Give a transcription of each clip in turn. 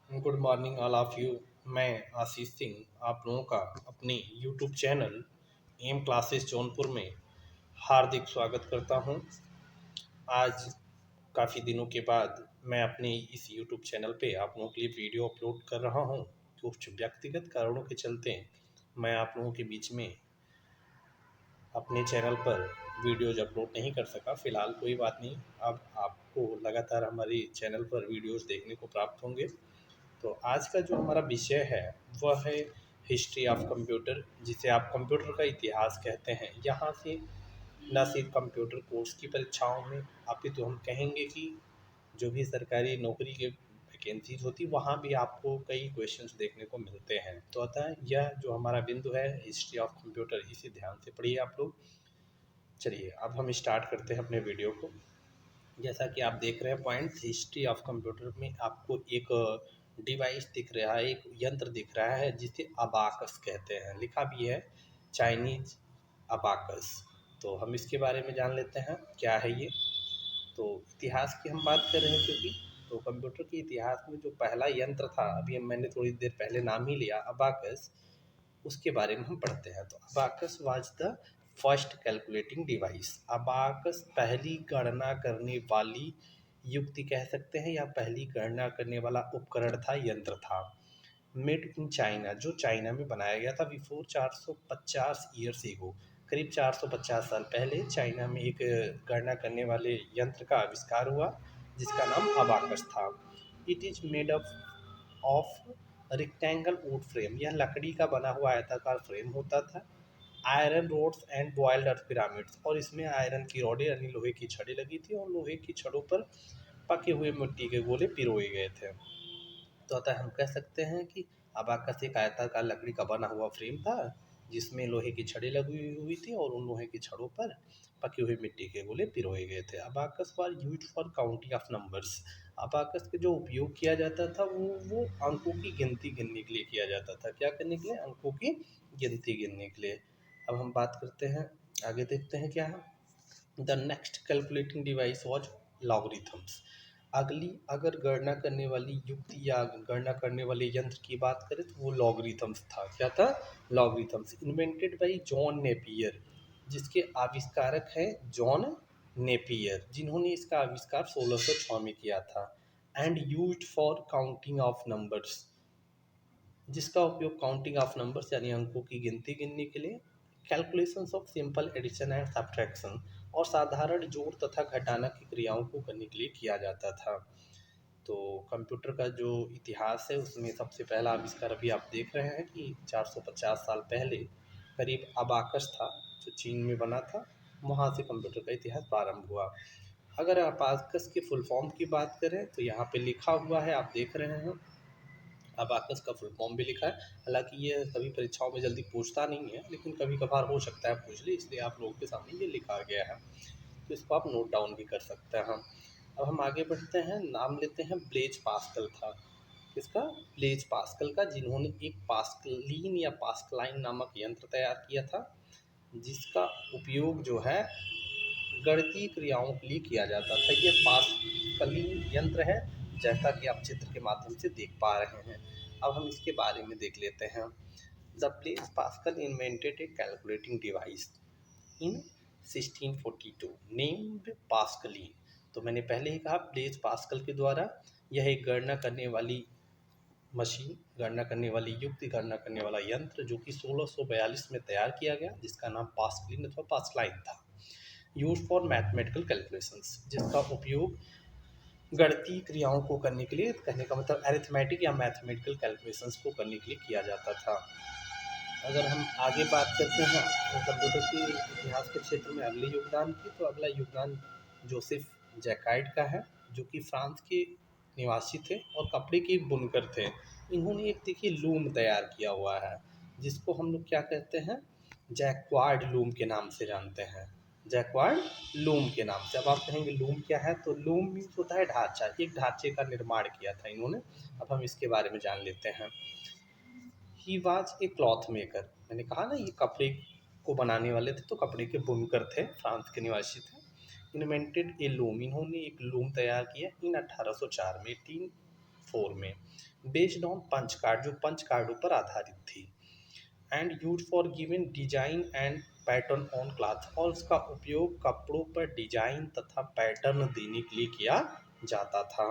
Good morning all of you. मैं आशीष सिंह आप लोगों का अपने YouTube channel M classes Jaunpur में हार्दिक स्वागत करता हूं। आज काफ़ी दिनों के बाद मैं अपने इस यूट्यूब चैनल पे आप लोगों के लिए वीडियो अपलोड कर रहा हूं। कुछ व्यक्तिगत कारणों के चलते मैं आप लोगों के बीच में अपने चैनल पर वीडियोज़ अपलोड नहीं कर सका। फ़िलहाल कोई बात नहीं, अब आपको लगातार हमारे चैनल पर वीडियोज़ देखने को प्राप्त होंगे। तो आज का जो हमारा विषय है वह है हिस्ट्री ऑफ कंप्यूटर, जिसे आप कंप्यूटर का इतिहास कहते हैं। यहाँ से न सिर्फ कंप्यूटर कोर्स की परीक्षाओं में, अपितु हम कहेंगे कि जो भी सरकारी नौकरी के वैकेंसीज होती वहाँ भी आपको कई क्वेश्चंस देखने को मिलते हैं। तो अतः यह जो हमारा बिंदु है हिस्ट्री ऑफ कंप्यूटर, इसे ध्यान से पढ़िए आप लोग। चलिए अब हम स्टार्ट करते हैं अपने वीडियो को। जैसा कि आप देख रहे हैं पॉइंट हिस्ट्री ऑफ कंप्यूटर में आपको एक डिवाइस दिख रहा है, एक यंत्र दिख रहा है जिसे अबाकस कहते हैं। लिखा भी है चाइनीज अबाकस। तो हम इसके बारे में जान लेते हैं क्या है ये। तो इतिहास की हम बात कर रहे हैं, क्योंकि तो कंप्यूटर के इतिहास में जो पहला यंत्र था, अभी मैंने थोड़ी देर पहले नाम ही लिया अबाकस, उसके बारे में हम पढ़ते हैं। तो abacus was the first calculating device. Abacus पहली गणना करने वाली युक्ति कह सकते हैं, या पहली गणना करने वाला उपकरण था, यंत्र था। मेड इन चाइना, जो चाइना में बनाया गया था बिफोर 450 ईयर्स एगो। करीब 450 साल पहले चाइना में एक गणना करने वाले यंत्र का आविष्कार हुआ जिसका नाम अबाकस था। It is made up of rectangle wood frame, यह लकड़ी का बना हुआ आयताकार फ्रेम होता था। Iron rods and boiled earth pyramids, और इसमें आयरन की रॉडें यानी लोहे की छड़ें लगी थी, और लोहे की छड़ों पर पके हुए मिट्टी के गोले पिरोए गए थे। तो अतः हम कह सकते हैं कि अबाकस एक आयताकार लकड़ी का बना हुआ फ्रेम था जिसमें लोहे की छड़ें लगी हुई थी, और उन लोहे की छड़ों पर पकी हुई मिट्टी के गोले पिरोए गए थे। Abacus for use for counting of numbers, abacus का जो उपयोग किया जाता था वो अंकों की गिनती गिनने के लिए किया जाता था। क्या करने के लिए? अंकों की गिनती गिनने के लिए। अब हम बात करते हैं, आगे देखते हैं क्या है। The next calculating device was logarithms. अगली अगर गणना करने वाली युक्ति या गणना करने वाले यंत्र की बात करें तो वो लॉगरिथम्स था। क्या था? Logarithms. Invented by John Napier, जिसके आविष्कारक हैं जॉन नेपियर, जिन्होंने इसका आविष्कार 1606 में किया था। And used for counting of numbers, जिसका उपयोग काउंटिंग ऑफ नंबर्स यानी अंकों की गिनती गिनने के लिए, calculations of simple addition and subtraction, और साधारण जोड़ तथा घटाना की क्रियाओं को करने के लिए किया जाता था। तो कंप्यूटर का जो इतिहास है उसमें सबसे पहला आविष्कार अभी आप देख रहे हैं कि 450 साल पहले करीब अबाकस था जो चीन में बना था। वहाँ से कंप्यूटर का इतिहास प्रारंभ हुआ। अगर अबाकस के फुल फॉर्म की बात करें तो यहाँ पे लिखा हुआ है, आप देख रहे हैं अबाकस का फुल फॉर्म भी लिखा है। हालांकि ये सभी परीक्षाओं में जल्दी पूछता नहीं है, लेकिन कभी कभार हो सकता है पूछ ले, इसलिए आप लोगों के सामने ये लिखा गया है। तो इसको आप नोट डाउन भी कर सकते हैं। अब हम आगे बढ़ते हैं, नाम लेते हैं ब्लेज पास्कल था। किसका? ब्लेज पास्कल का, जिन्होंने एक पास्कलीन या पास्कलाइन नामक यंत्र तैयार किया था, जिसका उपयोग जो है गणितीय क्रियाओं के लिए किया जाता था। ये पास्कलीन यंत्र है, जैसा कि आप चित्र के माध्यम से देख पा रहे हैं। अब हम इसके बारे में देख लेते हैं। The Blaise Pascal invented a calculating device in 1642 named Pascaline. तो मैंने पहले ही कहा ब्लेज पास्कल के द्वारा यह एक गणना करने वाली मशीन, गणना करने वाली युक्ति, गणना करने वाला यंत्र जो कि 1642 में तैयार किया गया, जिसका नाम पास्कलीन अथवा पास्कलाइन था। यूज फॉर मैथमेटिकल कैलकुलेशंस, जिसका उपयोग गणितीय क्रियाओं को करने के लिए, कहने का मतलब अरिथमेटिक या मैथमेटिकल कैलकुलेशंस को करने के लिए किया जाता था। अगर हम आगे बात करते हैं तो कंप्यूटर के इतिहास के क्षेत्र में अगले योगदान की, तो अगला योगदान जोसेफ जैकार्ड का है, जो कि फ्रांस के निवासी थे और कपड़े के बुनकर थे। इन्होंने एक देखिए लूम तैयार किया हुआ है, जिसको हम लोग क्या कहते हैं? जैक्वार्ड लूम के नाम से जानते हैं। जैक्वार्ड लूम के नाम से। अब आप कहेंगे लूम क्या है? तो लूम मीन्स होता है ढांचा, एक ढांचे का निर्माण किया था इन्होंने। अब हम इसके बारे में जान लेते हैं। He was a cloth maker, मैंने कहा ना ये कपड़े को बनाने वाले थे, तो कपड़े के बुनकर थे, फ्रांस के निवासी थे। इन्वेंटेड ए लूम, इन्होंने एक लूम तैयार किया इन 1804 में, 1994 में, बेस्ड ऑन पंच कार्ड, जो पंच कार्डों पर आधारित थी, and use for given design and pattern on cloth, और उसका उपयोग कपड़ों पर डिजाइन तथा पैटर्न देने के लिए किया जाता था।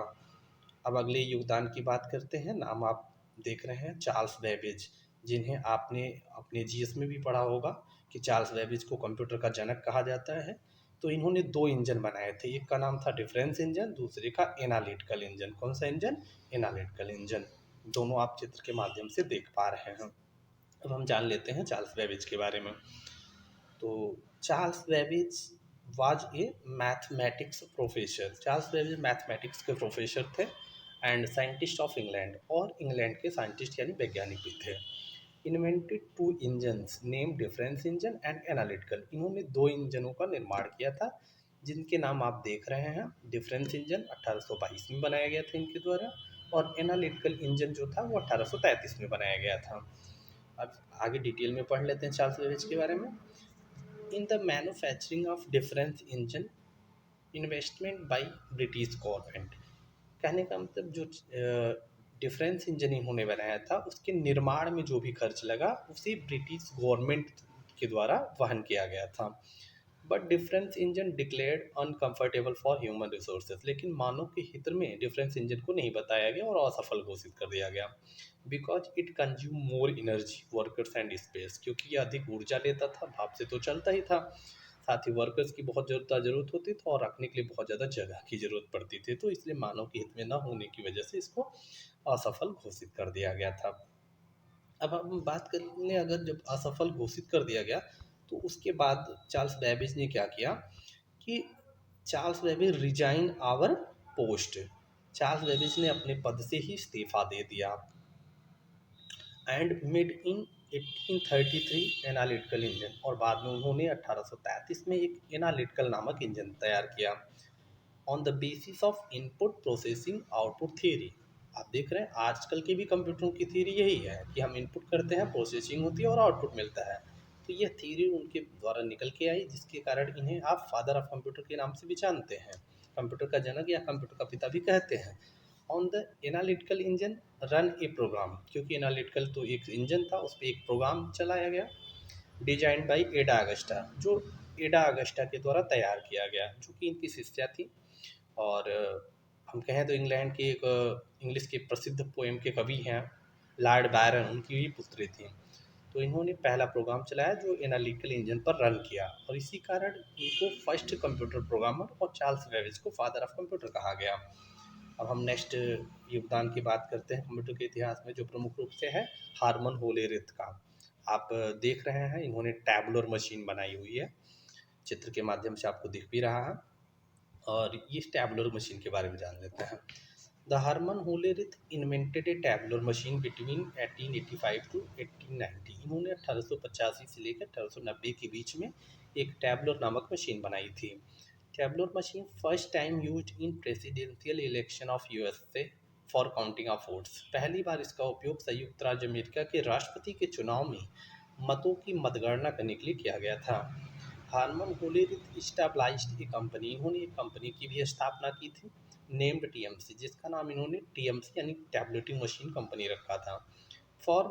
अब अगले योगदान की बात करते हैं। नाम आप देख रहे हैं, चार्ल्स बेबेज, जिन्हें आपने अपने जीएस में भी पढ़ा होगा कि चार्ल्स बेबेज को कंप्यूटर का जनक कहा जाता है। तो इन्होंने दो इंजन बनाए थे, एक का नाम था डिफरेंस इंजन, दूसरे का एनालिटिकल इंजन। कौन सा इंजन? Analytical engine. दोनों आप चित्र के माध्यम से देख पा रहे हैं। अब हम जान लेते हैं चार्ल्स बेबेज के बारे में। तो Charles Babbage was a mathematics professor. Charles Babbage mathematics के प्रोफेसर थे एंड साइंटिस्ट ऑफ इंग्लैंड, और इंग्लैंड के साइंटिस्ट यानी वैज्ञानिक भी थे। Invented two engines name difference engine and analytical. इन्होंने दो इंजनों का निर्माण किया था, जिनके नाम आप देख रहे हैं। डिफरेंस इंजन 1822 में बनाया गया था इनके द्वारा, और एनालिटिकल इंजन जो था वो 1833 में बनाया गया था। अब आगे डिटेल में पढ़ लेते हैं चार्ल्स बेबेज के बारे में। In the manufacturing of difference engine investment by British government. कहने का मतलब जो डिफरेंस इंजन इन्होंने बनाया था, उसके निर्माण में जो भी खर्च लगा उसे ब्रिटिश गवर्नमेंट के द्वारा वहन किया गया था। But difference engine declared uncomfortable for human resources, लेकिन मानव के हित में डिफरेंस इंजन को नहीं बताया गया और असफल घोषित कर दिया गया। Because it consume more energy, workers and space, क्योंकि यह अधिक ऊर्जा लेता था, भाप से तो चलता ही था, साथ ही वर्कर्स की बहुत ज़रूरत होती थी और रखने के लिए बहुत ज़्यादा जगह की ज़रूरत पड़ती थी। तो इसलिए मानव के हित में न होने की वजह से इसको असफल घोषित कर दिया गया था। अब हम बात कर लें, अगर जब असफल घोषित कर दिया गया तो उसके बाद चार्ल्स बेबेज ने क्या किया कि Charles Babbage resign our post. Charles Babbage ने अपने पद से ही इस्तीफा दे दिया and made in 1833 analytical engine, और बाद में उन्होंने 1833 में एक एनालिटिकल नामक इंजन तैयार किया on the basis of input processing output theory. आप देख रहे हैं आजकल के भी कंप्यूटरों की थ्योरी यही है कि हम इनपुट करते हैं, प्रोसेसिंग होती है और आउटपुट मिलता है। तो यह थ्योरी उनके द्वारा निकल के आई, जिसके कारण इन्हें आप फादर ऑफ कंप्यूटर के नाम से भी जानते हैं, कंप्यूटर का जनक या कंप्यूटर का पिता भी कहते हैं। On the analytical engine run a program, क्योंकि एनालिटिकल तो एक इंजन था, उस पर एक प्रोग्राम चलाया गया, डिजाइन बाई एडा अगस्टा, जो एडा अगस्टा के द्वारा तैयार किया गया, जो कि इनकी शिष्या थी। और हम कहें तो इंग्लैंड के एक इंग्लिश के प्रसिद्ध पोएम के कवि हैं लॉर्ड बायरन, उनकी भी पुत्री थी। तो इन्होंने पहला प्रोग्राम चलाया जो एनालिटिकल इंजन पर रन किया, और इसी कारण इनको फर्स्ट कंप्यूटर प्रोग्रामर और चार्ल्स बेबेज को फादर ऑफ कंप्यूटर कहा गया। अब हम नेक्स्ट योगदान की बात करते हैं कंप्यूटर के इतिहास में, जो प्रमुख रूप से है हार्मन होलेरिथ का। आप देख रहे हैं इन्होंने टैबुलर मशीन बनाई हुई है, चित्र के माध्यम से आपको दिख भी रहा है, और ये टैबुलर मशीन के बारे में जान लेते हैं। The Herman Hollerith invented a tabular machine between 1885 to 1890। इन्होंने 1885 से लेकर 1890 के बीच में एक टैबुलर नामक मशीन बनाई थी। Tabular machine first time used in presidential election of USA for counting of votes. पहली बार इसका उपयोग संयुक्त राज्य अमेरिका के राष्ट्रपति के चुनाव में मतों की मतगणना करने के लिए किया गया था। हार्मन होलेरिथ इस्टेब्लिश्ड ए कंपनी, इन्होंने एक कंपनी की भी स्थापना की थी नेम्ड टीएमसी, जिसका नाम इन्होंने टीएमसी यानी टैबलेटिंग मशीन कंपनी रखा था, for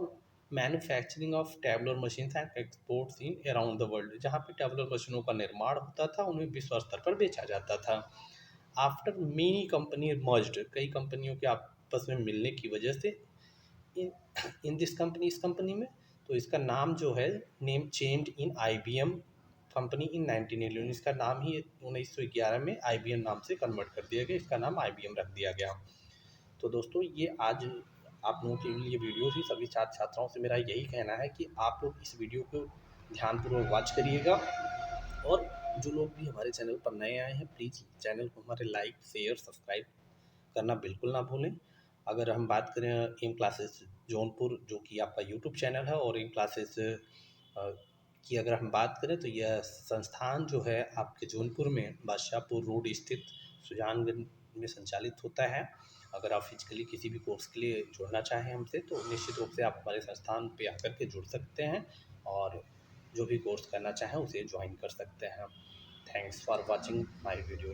manufacturing of tabular machines and exports in around the world. जहाँ पे टैबुलर मशीनों का निर्माण होता था, उन्हें विश्व स्तर पर बेचा जाता था। आफ्टर मेनी कंपनी मर्ज्ड, कई कंपनियों के आपस में मिलने की वजह से इन दिस कंपनी, इस कंपनी में, तो इसका नाम जो है name changed in IBM company इन 1911। इसका नाम ही 1911 में आईबीएम नाम से कन्वर्ट कर दिया गया, इसका नाम आईबीएम रख दिया गया। तो दोस्तों ये आज आप लोगों के लिए वीडियो थी। सभी छात्र छात्राओं से मेरा यही कहना है कि आप लोग इस वीडियो को ध्यानपूर्वक वॉच करिएगा, और जो लोग भी हमारे चैनल पर नए आए हैं प्लीज़ चैनल को हमारे लाइक शेयर सब्सक्राइब करना बिल्कुल ना भूलें। अगर हम बात करें एम क्लासेस जौनपुर, जो कि आपका यूट्यूब चैनल है, और एम क्लासेस की अगर हम बात करें तो यह संस्थान जो है आपके जौनपुर में बादशाहपुर रोड स्थित सुजानगंज में संचालित होता है। अगर आप फिजिकली किसी भी कोर्स के लिए जुड़ना चाहें हमसे तो निश्चित रूप से आप हमारे संस्थान पे आकर के जुड़ सकते हैं, और जो भी कोर्स करना चाहें उसे ज्वाइन कर सकते हैं। Thanks for watching my video.